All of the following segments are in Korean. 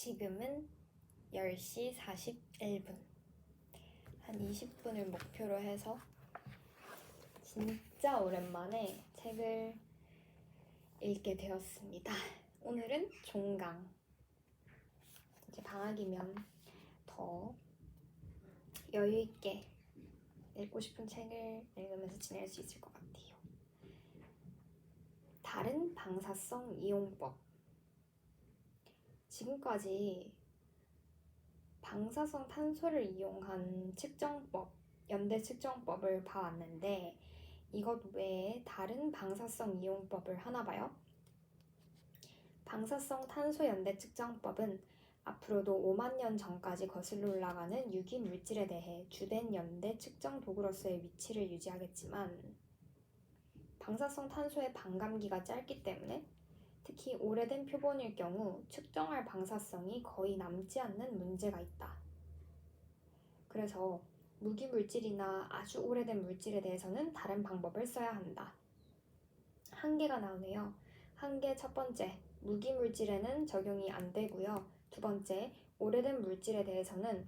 지금은 10시 41분. 한 20분을 목표로 해서 진짜 오랜만에 책을 읽게 되었습니다. 오늘은 종강. 이제 방학이면 더 여유있게 읽고 싶은 책을 읽으면서 지낼 수 있을 것 같아요. 다른 방사성 이용법. 지금까지 방사성 탄소를 이용한 측정법, 연대 측정법을 봐왔는데 이것 외에 다른 방사성 이용법을 하나 봐요. 방사성 탄소 연대 측정법은 앞으로도 5만 년 전까지 거슬러 올라가는 유기 물질에 대해 주된 연대 측정 도구로서의 위치를 유지하겠지만 방사성 탄소의 반감기가 짧기 때문에 특히 오래된 표본일 경우 측정할 방사성이 거의 남지 않는 문제가 있다. 그래서 무기물질이나 아주 오래된 물질에 대해서는 다른 방법을 써야 한다. 한계가 나오네요. 한계 첫 번째, 무기물질에는 적용이 안 되고요. 두 번째, 오래된 물질에 대해서는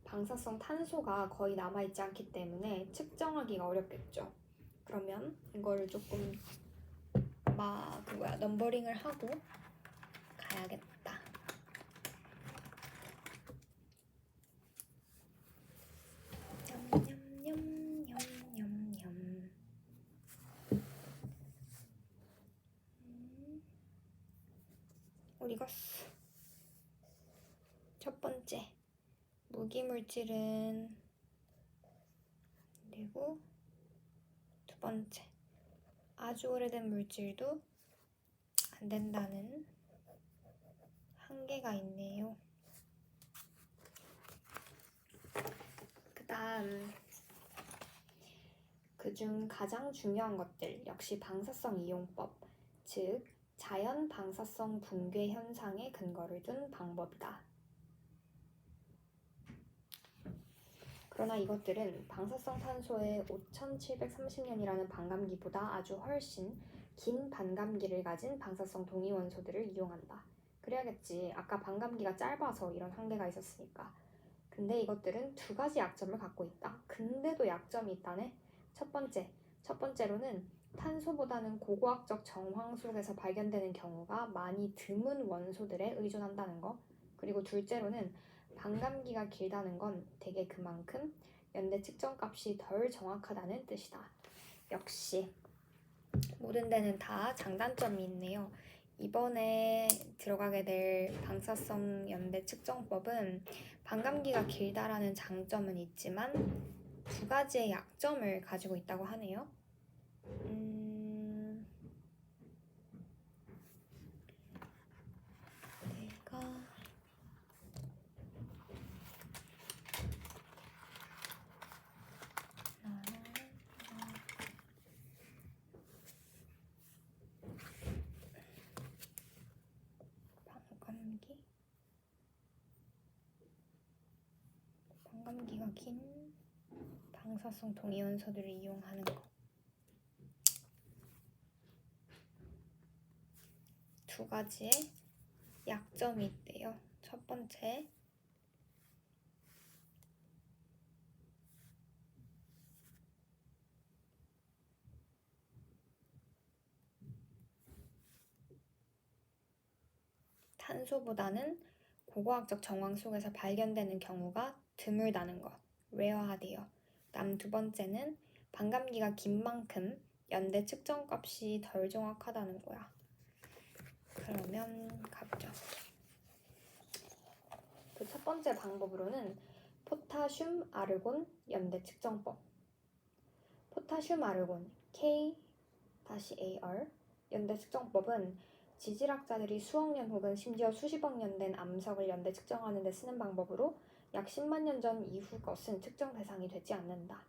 방사성 탄소가 거의 남아있지 않기 때문에 측정하기가 어렵겠죠. 그러면 이거를 조금 넘버링을 하고 가야겠다. 냠냠냠냠냠냠. 어디 갔어? 첫 번째, 무기물질은 안 되고, 두 번째, 아주 오래된 물질도 안 된다는 한계가 있네요. 그 다음, 그중 가장 중요한 것들 역시 방사성 이용법, 즉 자연 방사성 붕괴 현상에 근거를 둔 방법이다. 그러나 이것들은 방사성 탄소의 5730년이라는 반감기보다 아주 훨씬 긴 반감기를 가진 방사성 동위원소들을 이용한다. 그래야겠지. 아까 반감기가 짧아서 이런 한계가 있었으니까. 근데 이것들은 두 가지 약점을 갖고 있다. 근데도 약점이 있다네. 첫 번째로는 탄소보다는 고고학적 정황 속에서 발견되는 경우가 많이 드문 원소들에 의존한다는 거. 그리고 둘째로는 반감기가 길다는 건 대개 그만큼 연대 측정값이 덜 정확하다는 뜻이다. 역시 모든 데는 다 장단점이 있네요. 이번에 들어가게 될 방사성 연대 측정법은 반감기가 길다라는 장점은 있지만 두 가지의 약점을 가지고 있다고 하네요. 반감기가 긴 방사성 동위원소들을 이용하는 거. 두 가지의 약점이 있대요. 첫 번째, 탄소보다는 고고학적 정황 속에서 발견되는 경우가 드물다는 것, 레어하대요. 다음 두 번째는 반감기가 긴 만큼 연대 측정값이 덜 정확하다는 거야. 그러면 가보자. 그 첫 번째 방법으로는 포타슘 아르곤 연대 측정법. 포타슘 아르곤 K-AR 연대 측정법은 지질학자들이 수억 년 혹은 심지어 수십억 년 된 암석을 연대 측정하는 데 쓰는 방법으로 약 10만 년 전 이후 것은 측정 대상이 되지 않는다.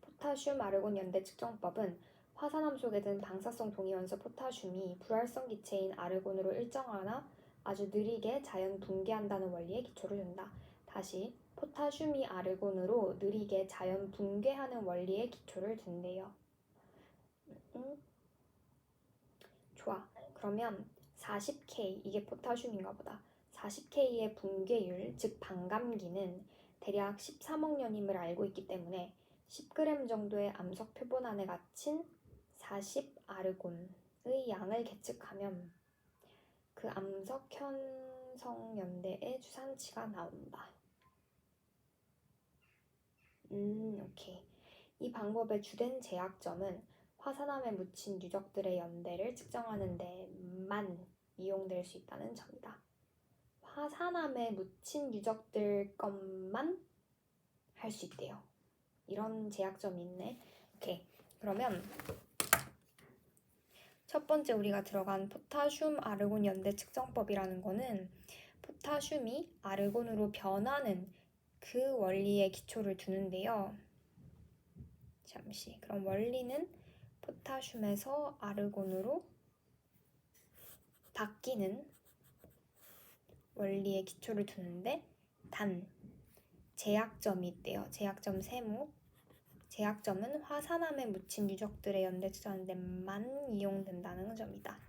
포타슘 아르곤 연대 측정법은 화산암 속에 든 방사성 동위원소 포타슘이 불활성 기체인 아르곤으로 일정하나 아주 느리게 자연 붕괴한다는 원리에 기초를 둔다. 다시 포타슘이 아르곤으로 느리게 자연 붕괴하는 원리에 기초를 둔대요. 좋아. 그러면 40K, 이게 포타슘인가 보다. 40K의 붕괴율, 즉 반감기는 대략 13억 년임을 알고 있기 때문에 10g 정도의 암석 표본 안에 갇힌 40아르곤의 양을 계측하면 그 암석 현성 연대의 주산치가 나온다. 오케이. 이 방법의 주된 제약점은 화산암에 묻힌 유적들의 연대를 측정하는 데만 이용될 수 있다는 점이다. 화산암에 묻힌 유적들 것만 할 수 있대요. 이런 제약점이 있네. 오케이. 그러면 첫 번째 우리가 들어간 포타슘 아르곤 연대 측정법이라는 거는 포타슘이 아르곤으로 변하는 그 원리에 기초를 두는데요. 잠시. 그럼 원리는 포타슘에서 아르곤으로 바뀌는 원리에 기초를 두는데 단 제약점이 있대요. 제약점 세모. 제약점은 화산암에 묻힌 유적들의 연대 측정하는 데만 이용된다는 점이다.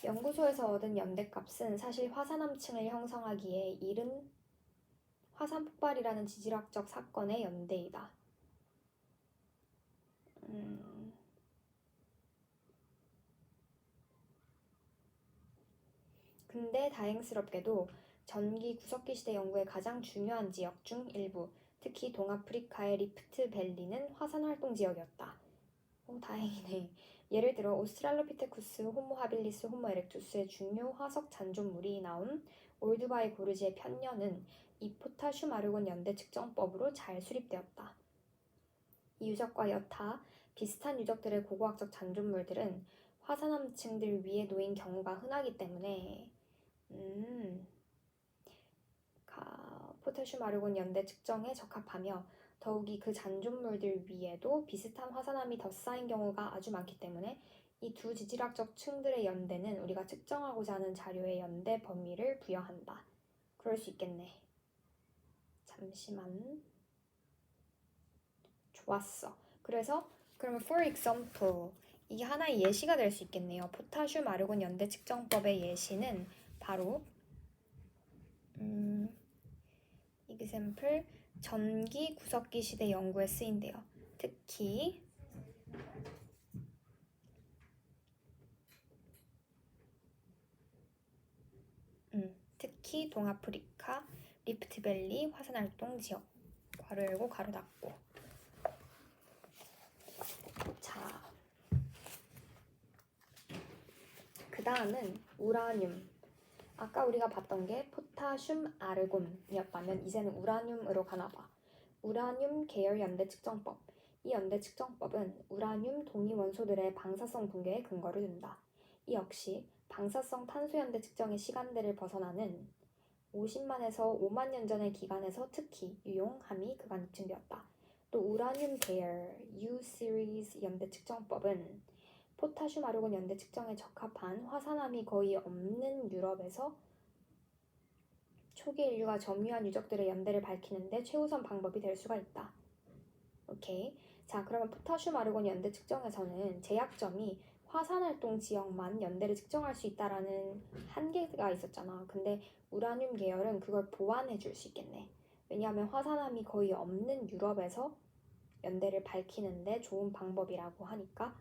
연구소에서 얻은 연대값은 사실 화산암층을 형성하기에 이른 화산 폭발이라는 지질학적 사건의 연대이다. 근데 다행스럽게도 전기 구석기 시대 연구의 가장 중요한 지역 중 일부, 특히 동아프리카의 리프트 밸리는 화산 활동 지역이었다. 다행이네. 예를 들어 오스트랄로피테쿠스, 호모 하빌리스, 호모 에렉투스의 중요 화석 잔존물이 나온 올드바이 고르지의 편녀는 이 포타슘 아르곤 연대 측정법으로 잘 수립되었다. 이 유적과 여타 비슷한 유적들의 고고학적 잔존물들은 화산암층들 위에 놓인 경우가 흔하기 때문에 포타슘 아르곤 연대 측정에 적합하며 더욱이 그 잔존물들 위에도 비슷한 화산암이 더 쌓인 경우가 아주 많기 때문에 이 두 지질학적 층들의 연대는 우리가 측정하고자 하는 자료의 연대 범위를 부여한다. 그럴 수 있겠네. 잠시만. 좋았어. 그래서 그러면 for example 이게 하나의 예시가 될 수 있겠네요. 포타슘 아르곤 연대 측정법의 예시는 바로 example 전기 구석기 시대 연구에 쓰인대요. 특히 동아프리카 리프트밸리 화산활동 지역 괄호 열고 괄호 닫고. 자, 그 다음은 우라늄. 아까 우리가 봤던 게 포타슘 아르곤이었다면 이제는 우라늄으로 가나봐. 우라늄 계열 연대 측정법. 이 연대 측정법은 우라늄 동위 원소들의 방사성 붕괴에 근거를 둔다. 이 역시 방사성 탄소 연대 측정의 시간대를 벗어나는 50만에서 5만 년 전의 기간에서 특히 유용함이 그간 입증되었다. 또 우라늄 계열 U-시리즈 연대 측정법은 포타슘 아르곤 연대 측정에 적합한 화산암이 거의 없는 유럽에서 초기 인류가 점유한 유적들의 연대를 밝히는데 최우선 방법이 될 수가 있다. 오케이. 자, 그러면 포타슘 아르곤 연대 측정에서는 제약점이 화산활동 지역만 연대를 측정할 수 있다라는 한계가 있었잖아. 근데 우라늄 계열은 그걸 보완해 줄 수 있겠네. 왜냐하면 화산암이 거의 없는 유럽에서 연대를 밝히는데 좋은 방법이라고 하니까.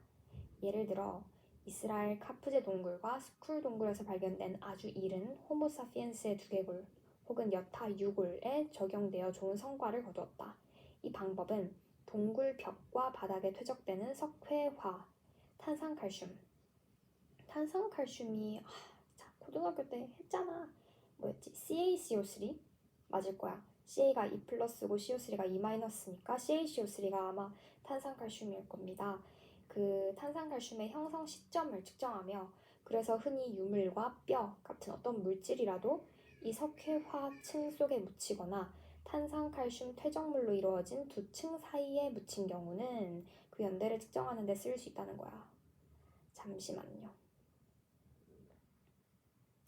예를 들어 이스라엘 카프제 동굴과 스쿨 동굴에서 발견된 아주 이른 호모사피엔스의 두개골 혹은 여타 유골에 적용되어 좋은 성과를 거두었다. 이 방법은 동굴 벽과 바닥에 퇴적되는 석회화, 탄산칼슘이 고등학교 때 했잖아. 뭐였지? CaCO3? 맞을 거야. CA가 2 플러스고 CO3가 2 마이너스니까 CaCO3가 아마 탄산칼슘일 겁니다. 그 탄산칼슘의 형성 시점을 측정하며 그래서 흔히 유물과 뼈 같은 어떤 물질이라도 이 석회화층 속에 묻히거나 탄산칼슘 퇴적물로 이루어진 두 층 사이에 묻힌 경우는 그 연대를 측정하는 데 쓸 수 있다는 거야. 잠시만요.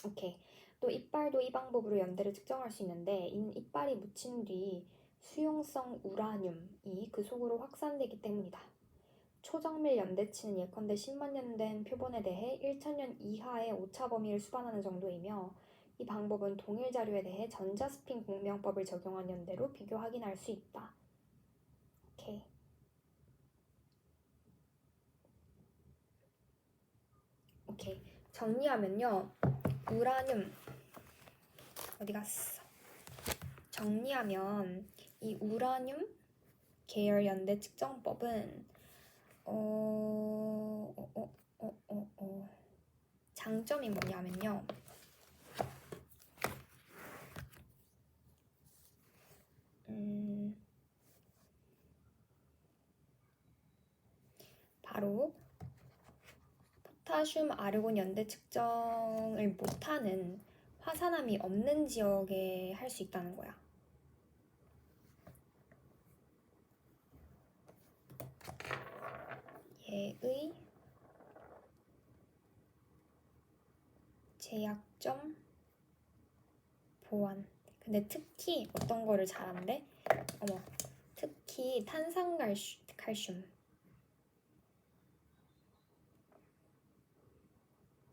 오케이. 또 이빨도 이 방법으로 연대를 측정할 수 있는데 이빨이 묻힌 뒤 수용성 우라늄이 그 속으로 확산되기 때문이다. 초정밀 연대치는 예컨대 10만 년 된 표본에 대해 1000년 이하의 오차 범위를 수반하는 정도이며 이 방법은 동일 자료에 대해 전자스핀 공명법을 적용한 연대로 비교 확인할 수 있다. 오케이. 정리하면요. 우라늄 어디 갔어? 정리하면 이 우라늄 계열 연대 측정법은 장점이 뭐냐면요. 바로 포타슘 아르곤 연대 측정을 못하는 화산암이 없는 지역에 할 수 있다는 거야. 얘의 제약점 보완. 근데 특히 어떤 거를 잘한대? 특히 탄산칼슘.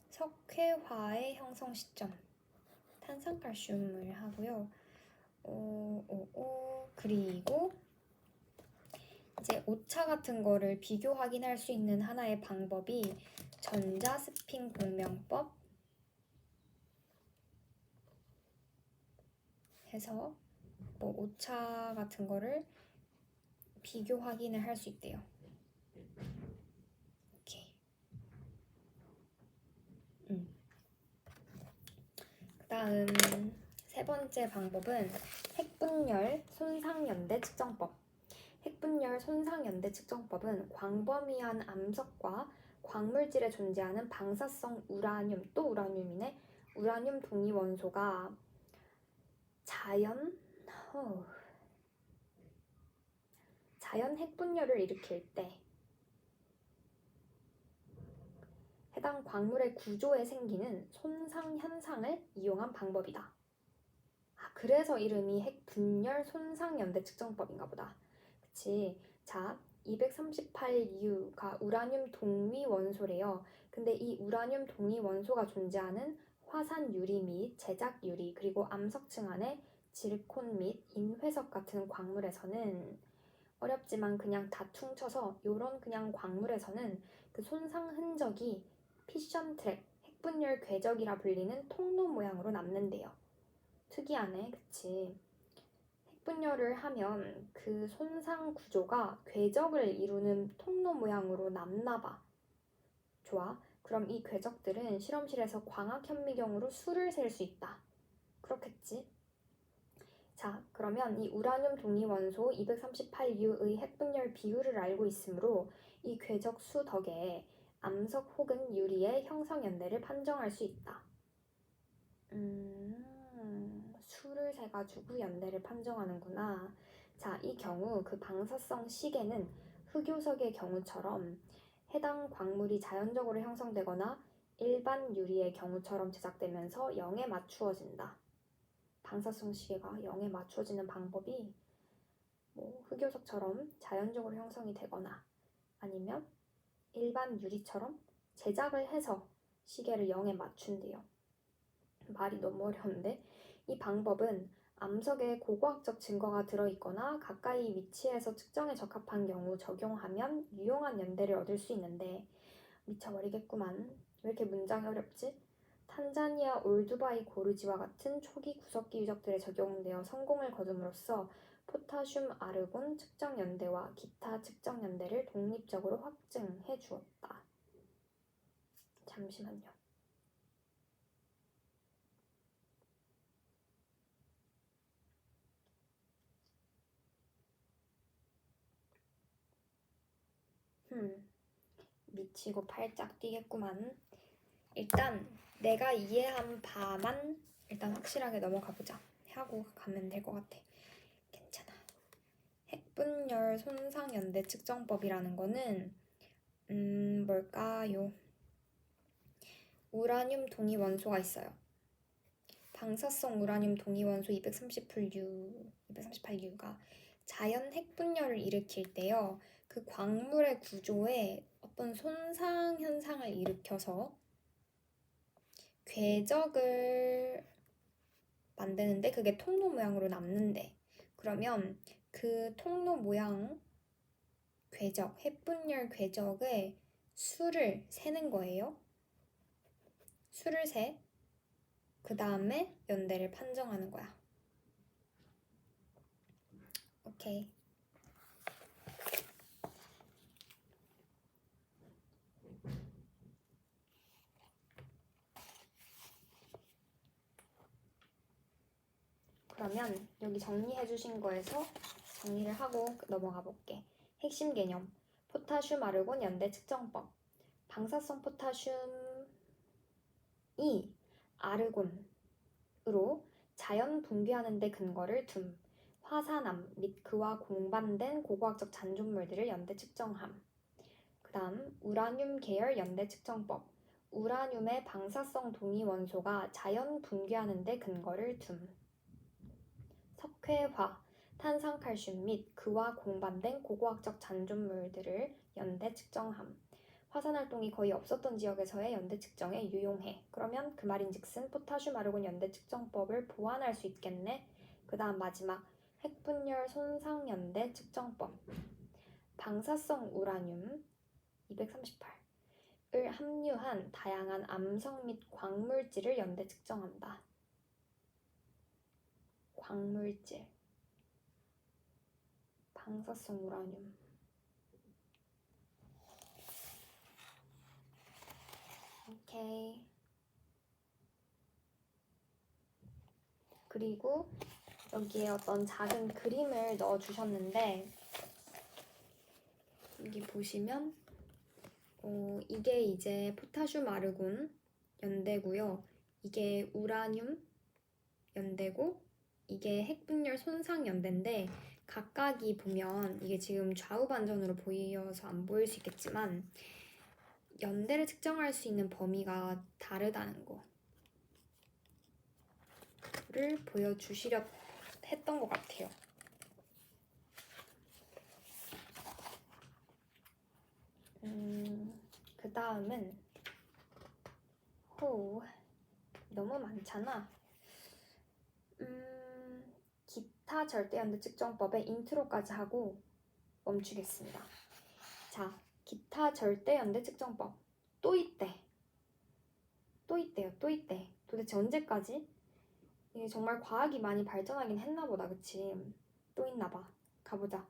석회화의 형성 시점. 탄산칼슘을 하고요. 그리고 이제 오차 같은 거를 비교 확인할 수 있는 하나의 방법이 전자스핀 공명법 해서 뭐 오차 같은 거를 비교 확인을 할 수 있대요. 오케이. 그다음 세 번째 방법은 핵분열 손상연대 측정법. 핵분열 손상연대 측정법은 광범위한 암석과 광물질에 존재하는 방사성 우라늄, 또 우라늄이네. 우라늄 동위 원소가 자연 핵분열을 일으킬 때 해당 광물의 구조에 생기는 손상 현상을 이용한 방법이다. 그래서 이름이 핵분열 손상연대 측정법인가 보다. 그치? 자, 238U가 우라늄 동위 원소래요. 근데 이 우라늄 동위 원소가 존재하는 화산 유리 및 제작 유리 그리고 암석층 안에 지르콘 및 인회석 같은 광물에서는 어렵지만 그냥 다 퉁쳐서 요런 그냥 광물에서는 그 손상 흔적이 피션 트랙, 핵분열 궤적이라 불리는 통로 모양으로 남는데요. 특이하네, 그치? 핵분열을 하면 그 손상 구조가 궤적을 이루는 통로 모양으로 남나봐. 좋아. 그럼 이 궤적들은 실험실에서 광학 현미경으로 수를 셀 수 있다. 그렇겠지? 자, 그러면 이 우라늄 동위 원소 238U의 핵분열 비율을 알고 있으므로 이 궤적 수 덕에 암석 혹은 유리의 형성 연대를 판정할 수 있다. 수를 세가지고 연대를 판정하는구나. 자, 이 경우 그 방사성 시계는 흑요석의 경우처럼 해당 광물이 자연적으로 형성되거나 일반 유리의 경우처럼 제작되면서 0에 맞추어진다. 방사성 시계가 0에 맞추어지는 방법이 뭐 흑요석처럼 자연적으로 형성이 되거나 아니면 일반 유리처럼 제작을 해서 시계를 0에 맞춘대요. 말이 너무 어려운데? 이 방법은 암석에 고고학적 증거가 들어있거나 가까이 위치해서 측정에 적합한 경우 적용하면 유용한 연대를 얻을 수 있는데 미쳐버리겠구만. 왜 이렇게 문장이 어렵지? 탄자니아 올두바이 고르지와 같은 초기 구석기 유적들에 적용되어 성공을 거둠으로써 포타슘 아르곤 측정 연대와 기타 측정 연대를 독립적으로 확증해 주었다. 잠시만요. 미치고 팔짝 뛰겠구만. 일단 내가 이해한 바만 일단 확실하게 넘어가 보자. 하고 가면 될 것 같아. 괜찮아. 핵분열 손상연대 측정법이라는 거는 뭘까요? 우라늄 동위 원소가 있어요. 방사성 우라늄 동위원소 238U가 자연 핵분열을 일으킬 때요, 그 광물의 구조에 어떤 손상 현상을 일으켜서 궤적을 만드는데 그게 통로 모양으로 남는데, 그러면 그 통로 모양 궤적, 핵분열 궤적의 수를 세는 거예요. 수를 세. 그 다음에 연대를 판정하는 거야. 오케이. 그러면 여기 정리해 주신 거에서 정리를 하고 넘어가 볼게. 핵심 개념. 포타슘 아르곤 연대 측정법. 방사성 포타슘이 아르곤으로 자연 분비하는 데 근거를 둠. 화산암 및 그와 공반된 고고학적 잔존물들을 연대 측정함. 그 다음 우라늄 계열 연대 측정법. 우라늄의 방사성 동위 원소가 자연 분비하는 데 근거를 둠. 석회화, 탄산칼슘 및 그와 공반된 고고학적 잔존물들을 연대 측정함. 화산활동이 거의 없었던 지역에서의 연대 측정에 유용해. 그러면 그 말인즉슨 포타슘 아르곤 연대 측정법을 보완할 수 있겠네. 그 다음 마지막 핵분열 손상 연대 측정법. 방사성 우라늄 238을 함유한 다양한 암석 및 광물질을 연대 측정한다. 광물질, 방사성 우라늄. 오케이. 그리고 여기에 어떤 작은 그림을 넣어 주셨는데, 여기 보시면 이게 이제 포타슘 아르곤 연대고요. 이게 우라늄 연대고, 이게 핵분열 손상 연대인데, 각각이 보면 이게 지금 좌우 반전으로 보여서 안 보일 수 있겠지만 연대를 측정할 수 있는 범위가 다르다는 거를 보여주시려 했던 것 같아요. 그 다음은 너무 많잖아. 기타 절대연대 측정법의 인트로까지 하고 멈추겠습니다. 자, 기타 절대연대 측정법. 또 있대. 또 있대. 도대체 언제까지? 이게 정말 과학이 많이 발전하긴 했나 보다, 그치? 또 있나 봐. 가보자.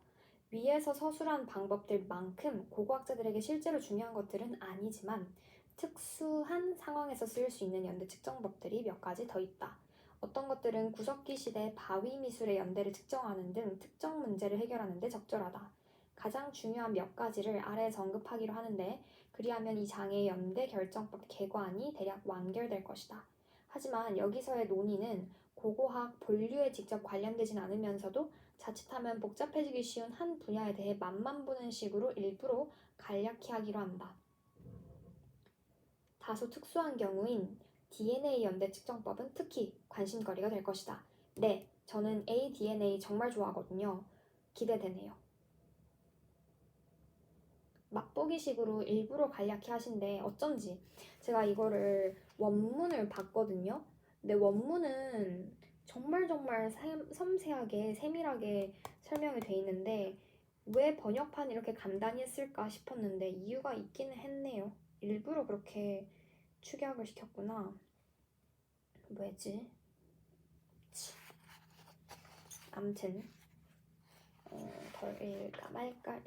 위에서 서술한 방법들만큼 고고학자들에게 실제로 중요한 것들은 아니지만 특수한 상황에서 쓰일 수 있는 연대 측정법들이 몇 가지 더 있다. 어떤 것들은 구석기 시대 바위 미술의 연대를 측정하는 등 특정 문제를 해결하는 데 적절하다. 가장 중요한 몇 가지를 아래에서 언급하기로 하는데, 그리하면 이 장의 연대 결정법 개관이 대략 완결될 것이다. 하지만 여기서의 논의는 고고학 본류에 직접 관련되진 않으면서도 자칫하면 복잡해지기 쉬운 한 분야에 대해 맛만 보는 식으로 일부러 간략히 하기로 한다. 다소 특수한 경우인 DNA 연대 측정법은 특히 관심거리가 될 것이다. 네, 저는 ADNA 정말 좋아하거든요. 기대되네요. 맛보기식으로 일부러 간략히 하신데 어쩐지 제가 이거를 원문을 봤거든요. 근데 원문은 정말 섬세하게 세밀하게 설명이 돼 있는데 왜 번역판이 이렇게 간단히 했을까 싶었는데 이유가 있기는 했네요. 일부러 그렇게 축약을 시켰구나. 왜지? 암튼 더 읽을까 말까.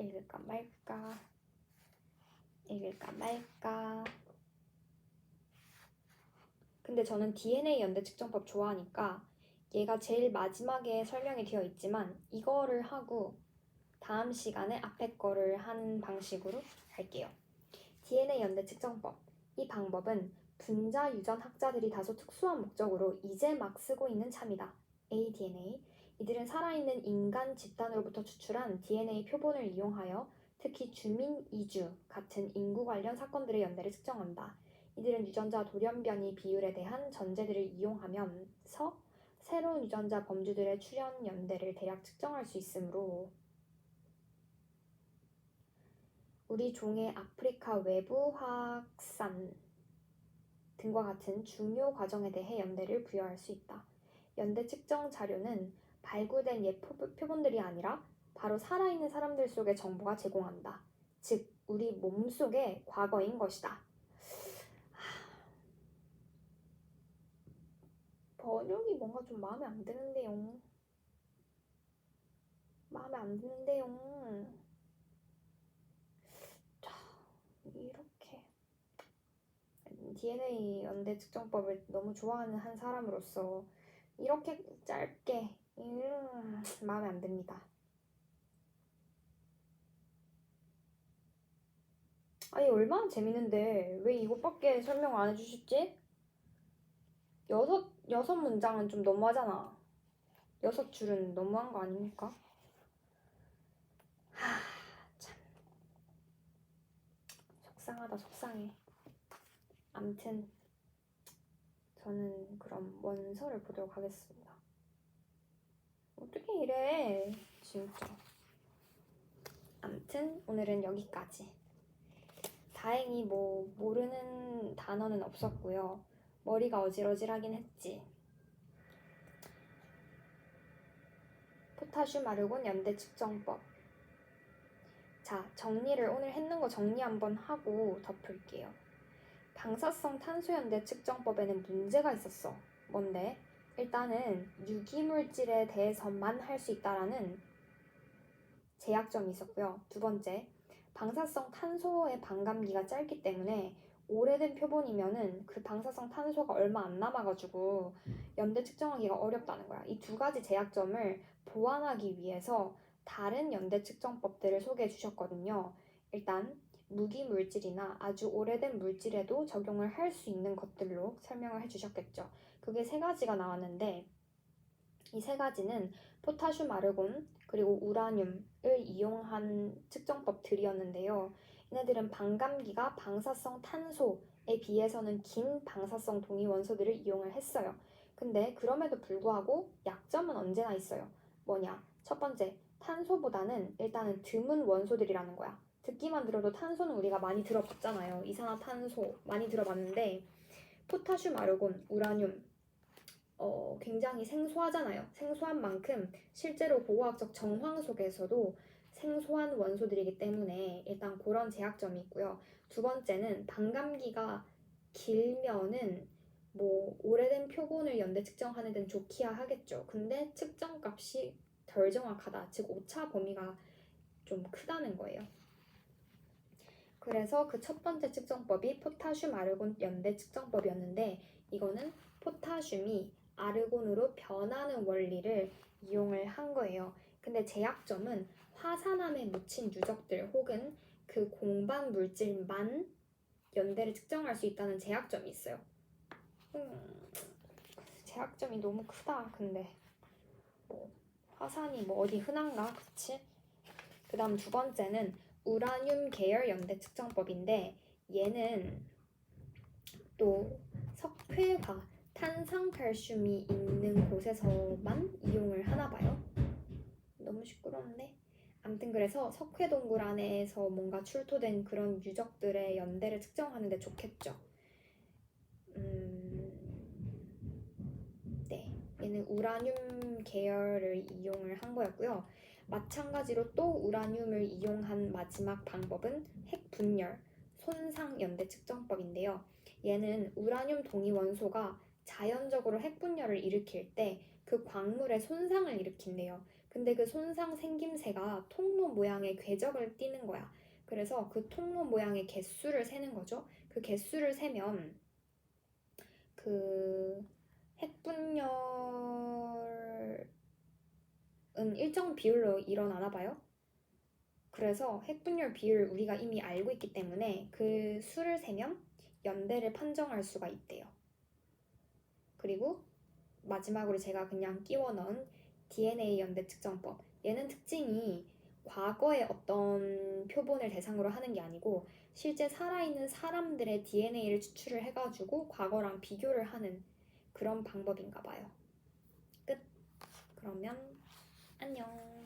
근데 저는 DNA 연대 측정법 좋아하니까 얘가 제일 마지막에 설명이 되어 있지만 이거를 하고 다음 시간에 앞에 거를 한 방식으로 할게요. DNA 연대 측정법. 이 방법은 분자 유전 학자들이 다소 특수한 목적으로 이제 막 쓰고 있는 참이다. ADNA. 이들은 살아있는 인간 집단으로부터 추출한 DNA 표본을 이용하여 특히 주민 이주 같은 인구 관련 사건들의 연대를 측정한다. 이들은 유전자 돌연변이 비율에 대한 전제들을 이용하면서 새로운 유전자 범주들의 출현 연대를 대략 측정할 수 있으므로 우리 종의 아프리카 외부 확산 등과 같은 중요 과정에 대해 연대를 부여할 수 있다. 연대 측정 자료는 발굴된 옛 표본들이 아니라 바로 살아있는 사람들 속의 정보가 제공한다. 즉, 우리 몸속의 과거인 것이다. 번역이 뭔가 좀 마음에 안 드는데요. 자, 이렇게 DNA 연대 측정법을 너무 좋아하는 한 사람으로서 이렇게 짧게 마음에 안 듭니다. 아니 얼마나 재밌는데 왜 이것밖에 설명 안 해주셨지? 여섯 문장은 좀 너무하잖아. 6줄은 너무한 거 아닙니까? 참 속상하다 속상해. 암튼 저는 그럼 원서를 보도록 하겠습니다. 어떻게 이래 진짜. 암튼 오늘은 여기까지. 다행히 뭐 모르는 단어는 없었고요. 머리가 어질어질하긴 했지. 포타슘 아르곤 연대 측정법. 자, 정리를 오늘 했는 거 정리 한번 하고 덮을게요. 방사성 탄소 연대 측정법에는 문제가 있었어. 뭔데? 일단은 유기물질에 대해서만 할 수 있다라는 제약점이 있었고요. 두 번째, 방사성 탄소의 반감기가 짧기 때문에 오래된 표본이면은 그 방사성 탄소가 얼마 안 남아가지고 연대 측정하기가 어렵다는 거야. 이 두 가지 제약점을 보완하기 위해서 다른 연대 측정법들을 소개해 주셨거든요. 일단 무기 물질이나 아주 오래된 물질에도 적용을 할 수 있는 것들로 설명을 해주셨겠죠. 그게 3가지가 나왔는데 이 3가지는 포타슘 아르곤 그리고 우라늄을 이용한 측정법들이었는데요. 얘네들은 반감기가 방사성 탄소에 비해서는 긴 방사성 동위 원소들을 이용을 했어요. 근데 그럼에도 불구하고 약점은 언제나 있어요. 뭐냐? 첫 번째, 탄소보다는 일단은 드문 원소들이라는 거야. 듣기만 들어도 탄소는 우리가 많이 들어봤잖아요. 이산화탄소 많이 들어봤는데 포타슘 아르곤, 우라늄 굉장히 생소하잖아요. 생소한 만큼 실제로 고고학적 정황 속에서도 생소한 원소들이기 때문에 일단 그런 제약점이 있고요. 두 번째는 반감기가 길면은 뭐 오래된 표본을 연대 측정하는 데는 좋기야 하겠죠. 근데 측정값이 덜 정확하다. 즉 오차 범위가 좀 크다는 거예요. 그래서 그 첫 번째 측정법이 포타슘 아르곤 연대 측정법이었는데 이거는 포타슘이 아르곤으로 변하는 원리를 이용을 한 거예요. 근데 제약점은 화산암에 묻힌 유적들 혹은 그 공반 물질만 연대를 측정할 수 있다는 제약점이 있어요. 제약점이 너무 크다. 근데 뭐 화산이 뭐 어디 흔한가? 그치? 그 다음 두 번째는 우라늄 계열 연대 측정법인데 얘는 또 석회화 탄산칼슘이 있는 곳에서만 이용을 하나 봐요. 너무 시끄러운데? 아무튼 그래서 석회동굴 안에서 뭔가 출토된 그런 유적들의 연대를 측정하는 데 좋겠죠. 네, 얘는 우라늄 계열을 이용을 한 거였고요. 마찬가지로 또 우라늄을 이용한 마지막 방법은 핵분열, 손상 연대 측정법인데요. 얘는 우라늄 동위 원소가 자연적으로 핵분열을 일으킬 때 그 광물에 손상을 일으킨대요. 근데 그 손상 생김새가 통로 모양의 궤적을 띠는 거야. 그래서 그 통로 모양의 개수를 세는 거죠. 그 개수를 세면 그 핵분열은 일정 비율로 일어나나 봐요. 그래서 핵분열 비율을 우리가 이미 알고 있기 때문에 그 수를 세면 연대를 판정할 수가 있대요. 그리고 마지막으로 제가 그냥 끼워 넣은 DNA 연대 측정법. 얘는 특징이 과거의 어떤 표본을 대상으로 하는 게 아니고 실제 살아있는 사람들의 DNA를 추출을 해가지고 과거랑 비교를 하는 그런 방법인가 봐요. 끝. 그러면 안녕.